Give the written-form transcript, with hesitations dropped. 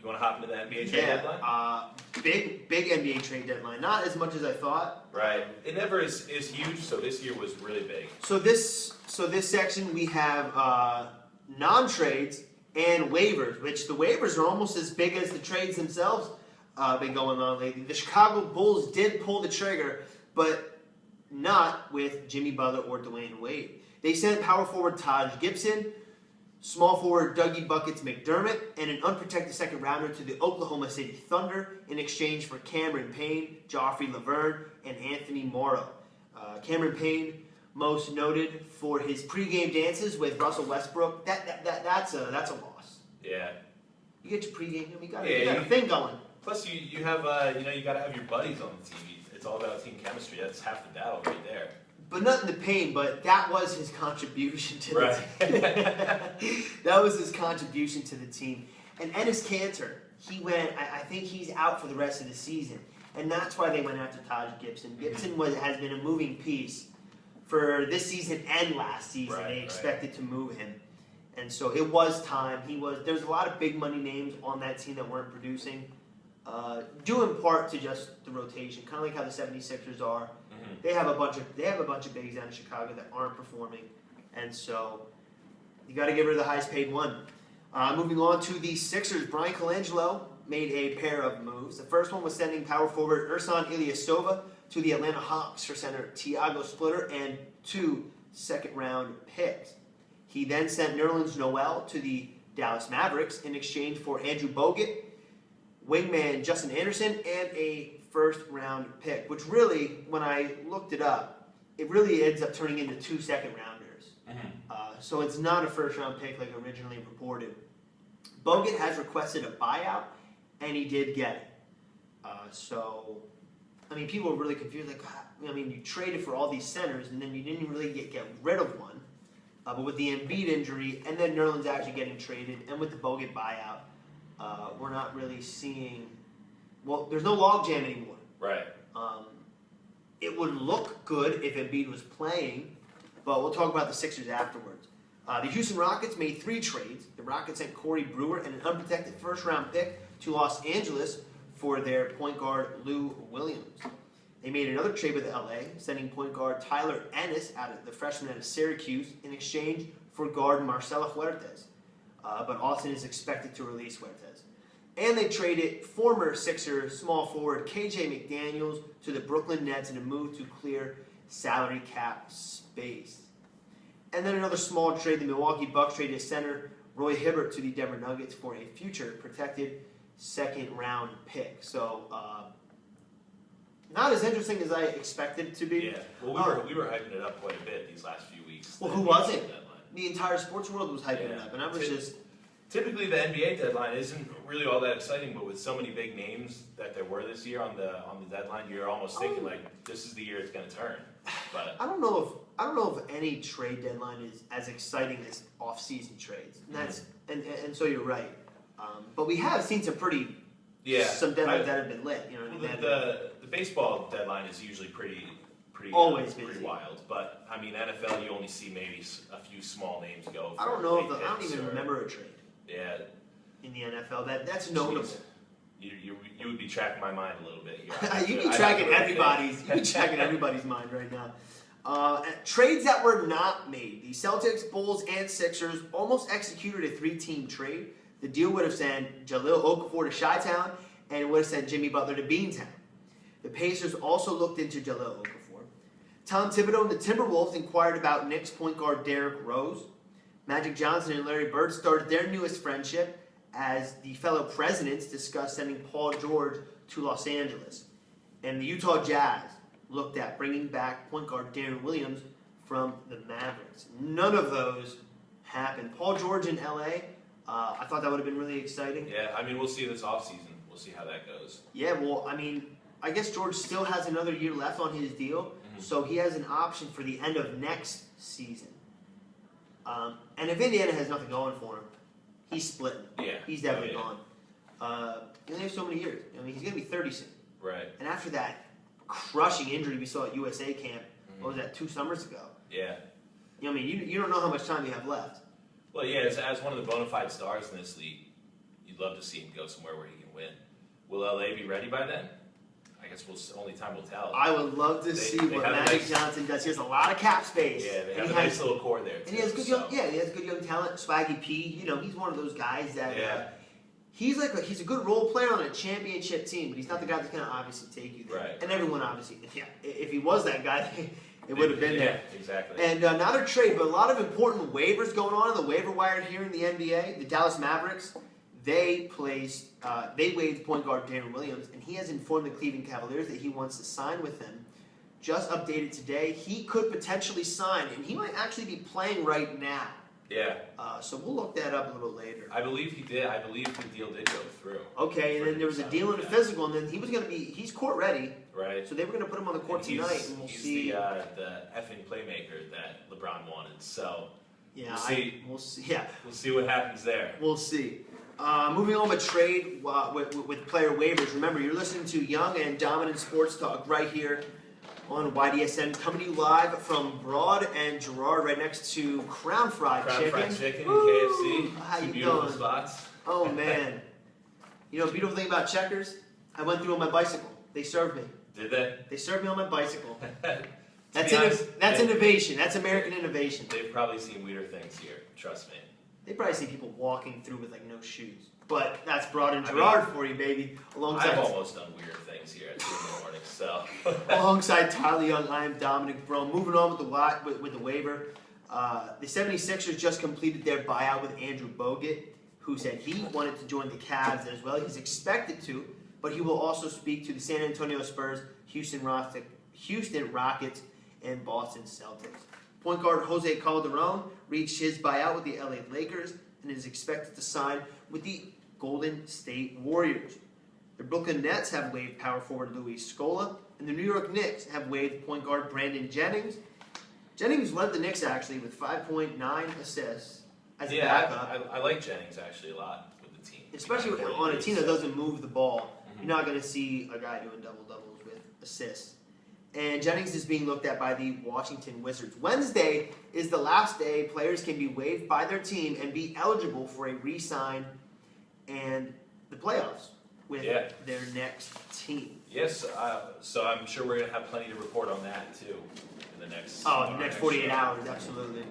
You want to hop into the NBA trade deadline? Big NBA trade deadline. Not as much as I thought. Right. It never is huge, so this year was really big. So this section we have non-trades and waivers, which the waivers are almost as big as the trades themselves been going on lately. The Chicago Bulls did pull the trigger, but not with Jimmy Butler or Dwayne Wade. They sent power forward Taj Gibson, small forward Dougie Buckets McDermott, and an unprotected second rounder to the Oklahoma City Thunder in exchange for Cameron Payne, Joffrey Laverne, and Anthony Morrow. Cameron Payne, most noted for his pregame dances with Russell Westbrook. That's a loss. Yeah. You get your pregame, you got a thing going. Plus, you have you got to have your buddies on the team. It's all about team chemistry. That's half the battle right there. But nothing to Payne, but that was his contribution to the team. That was his contribution to the team. And Enes Kanter, he went, I think he's out for the rest of the season. And that's why they went after Taj Gibson. Gibson has been a moving piece for this season and last season. They expected to move him. And so it was time. There's a lot of big money names on that team that weren't producing, due in part to just the rotation, kind of like how the 76ers are. They have a bunch of bigs down in Chicago that aren't performing, and so you got to give her the highest paid one. Moving on to the Sixers, Brian Colangelo made a pair of moves. The first one was sending power forward Ersan Ilyasova to the Atlanta Hawks for center Tiago Splitter and 2 second-round picks. He then sent Nerlens Noel to the Dallas Mavericks in exchange for Andrew Bogut, wingman Justin Anderson, and a first-round pick, which really, when I looked it up, it really ends up turning into 2 second-rounders. So it's not a first-round pick like originally reported. Bogut has requested a buyout, and he did get it. People were really confused. You traded for all these centers, and then you didn't really get rid of one. But with the Embiid injury, and then Nerlens actually getting traded, and with the Bogut buyout, we're not really seeing... Well, there's no logjam anymore. Right. It would look good if Embiid was playing, but we'll talk about the Sixers afterwards. The Houston Rockets made 3 trades. The Rockets sent Corey Brewer and an unprotected first-round pick to Los Angeles for their point guard Lou Williams. They made another trade with LA, sending point guard Tyler Ennis, the freshman out of Syracuse, in exchange for guard Marcelo Huertas. But Austin is expected to release Huertas. And they traded former Sixer small forward KJ McDaniels to the Brooklyn Nets in a move to clear salary cap space. And then another small trade, the Milwaukee Bucks traded center Roy Hibbert to the Denver Nuggets for a future protected second-round pick. So, not as interesting as I expected it to be. Yeah, well, we were hyping it up quite a bit these last few weeks. Well, who wasn't? The entire sports world was hyping it up, and I was just... Typically, the NBA deadline isn't really all that exciting, but with so many big names that there were this year on the deadline, you're almost thinking this is the year it's going to turn. But I don't know if any trade deadline is as exciting as off-season trades, and and so you're right. But we have seen some some deadlines that have been lit. You know, the baseball deadline is usually pretty wild. But I mean, NFL, you only see maybe a few small names go. I don't know I don't even remember a trade. Yeah. In the NFL, that's notable. You would be tracking my mind a little bit here. You'd be tracking everybody's mind right now. Trades that were not made. The Celtics, Bulls, and Sixers almost executed a 3-team trade. The deal would have sent Jahlil Okafor to Chi-Town, and it would have sent Jimmy Butler to Beantown. The Pacers also looked into Jahlil Okafor. Tom Thibodeau and the Timberwolves inquired about Knicks point guard Derrick Rose. Magic Johnson and Larry Bird started their newest friendship as the fellow presidents discussed sending Paul George to Los Angeles. And the Utah Jazz looked at bringing back point guard Darren Williams from the Mavericks. None of those happened. Paul George in L.A., I thought that would have been really exciting. Yeah, I mean, we'll see this offseason. We'll see how that goes. Yeah, well, I mean, I guess George still has another year left on his deal, so he has an option for the end of next season. And if Indiana has nothing going for him, he's splitting. Yeah. He's definitely gone. He only has so many years. I mean, he's going to be 30 soon. Right. And after that crushing injury we saw at USA camp, what was that, 2 summers ago? Yeah. I mean, you don't know how much time you have left. Well, yeah, as one of the bona fide stars in this league, love to see him go somewhere where he can win. Will LA be ready by then? I guess only time will tell. I would love to see what Magic Johnson does. He has a lot of cap space. Yeah, they have a nice little core there too. And he has good he has good young talent. Swaggy P, he's one of those guys that he's a good role player on a championship team, but he's not the guy that's going to obviously take you there. Right. And everyone obviously, if he was that guy, it would have been there. Yeah, exactly. And not a trade, but a lot of important waivers going on in the waiver wire here in the NBA. The Dallas Mavericks, they waived point guard Darren Williams, and he has informed the Cleveland Cavaliers that he wants to sign with them. Just updated today, he could potentially sign, and he might actually be playing right now. Yeah. So we'll look that up a little later. I believe he did. I believe the deal did go through. Okay, and then there was a deal in the physical, and then he's court ready. Right. So they were going to put him on the court tonight, and we'll see. He's the effing playmaker that LeBron wanted. So yeah, we'll see. Yeah, we'll see what happens there. We'll see. Moving on with trade with player waivers. Remember, you're listening to Young and Dominant Sports Talk right here on YDSN, coming to you live from Broad and Girard, right next to Crown Fried Chicken. Crown Fried Chicken, KFC. How you beautiful doing? Spots. Oh man, beautiful thing about Checkers, I went through on my bicycle. They served me. Did they? They served me on my bicycle. That's innovation. That's American innovation. They've probably seen weirder things here. Trust me. They probably see people walking through with no shoes. But that's Broad and Girard for you, baby. I've almost done weird things here at 2 in the morning, so. Alongside Tyler Young, I am Dominic, Barone. Moving on with the waiver. The 76ers just completed their buyout with Andrew Bogut, who said he wanted to join the Cavs as well. He's expected to, but he will also speak to the San Antonio Spurs, Houston Rockets, and Boston Celtics. Point guard Jose Calderon reached his buyout with the LA Lakers and is expected to sign with the Golden State Warriors. The Brooklyn Nets have waived power forward Luis Scola, and the New York Knicks have waived point guard Brandon Jennings. Jennings led the Knicks actually with 5.9 assists as a backup. I like Jennings actually a lot with the team. Especially on a team that doesn't move the ball. You're not going to see a guy doing double-doubles with assists. And Jennings is being looked at by the Washington Wizards. Wednesday is the last day players can be waived by their team and be eligible for a re-sign and the playoffs with their next team. Yes, so I'm sure we're going to have plenty to report on that too in the next 48 hours, absolutely.